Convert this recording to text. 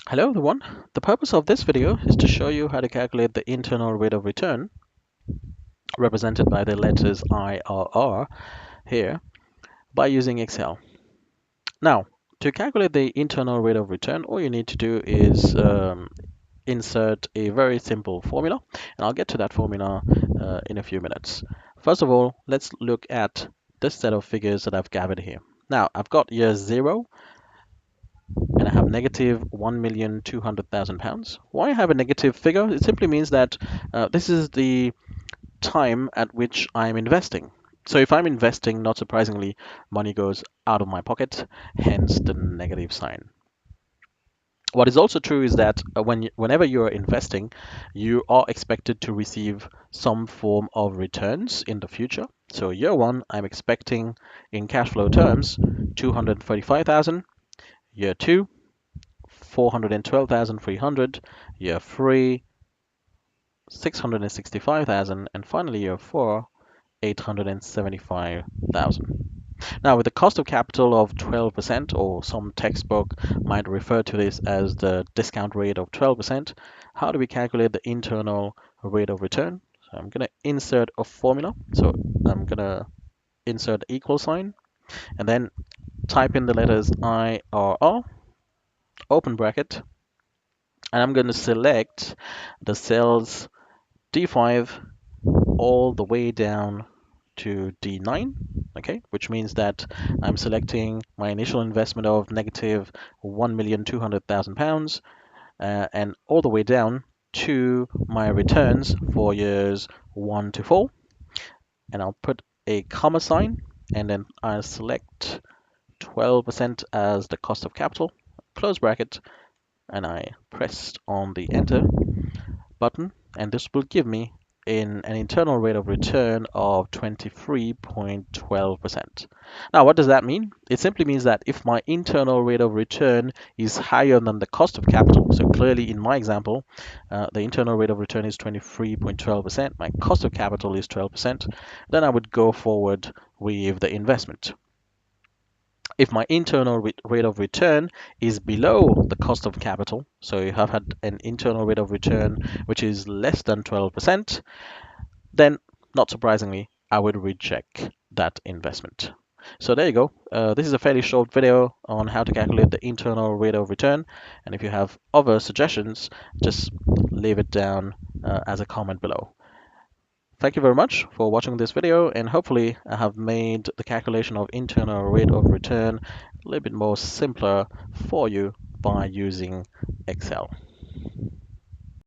Hello everyone. The purpose of this video is to show you how to calculate the internal rate of return represented by the letters IRR here by using Excel. Now, to calculate the internal rate of return, all you need to do is insert a very simple formula, and I'll get to that formula in a few minutes. First of all, let's look at this set of figures that I've gathered here. Now, I've got year 0, and I have negative £1,200,000. Why I have a negative figure? It simply means that this is the time at which I'm investing. So if I'm investing, not surprisingly, money goes out of my pocket, hence the negative sign. What is also true is that whenever you're investing, you are expected to receive some form of returns in the future. So year 1, I'm expecting in cash flow terms 235,000. Year 2, 412,300, year 3, 665,000, and finally year 4, 875,000. Now, with the cost of capital of 12%, or some textbook might refer to this as the discount rate of 12%, how do we calculate the internal rate of return? So I'm going to insert a formula. So I'm going to insert equal sign and then type in the letters IRR, open bracket, and I'm going to select the cells D5 all the way down to D9, okay, which means that I'm selecting my initial investment of negative £1,200,000 and all the way down to my returns for years 1 to 4, and I'll put a comma sign and then I'll select 12% as the cost of capital, close bracket, and I pressed on the enter button, and this will give me an internal rate of return of 23.12%. Now, what does that mean? It simply means that if my internal rate of return is higher than the cost of capital, so clearly in my example, the internal rate of return is 23.12%, my cost of capital is 12%, then I would go forward with the investment. If my internal rate of return is below the cost of capital, so you have had an internal rate of return which is less than 12%, then not surprisingly, I would reject that investment. So there you go. This is a fairly short video on how to calculate the internal rate of return. And if you have other suggestions, just leave it down as a comment below. Thank you very much for watching this video, and hopefully I have made the calculation of internal rate of return a little bit more simpler for you by using Excel.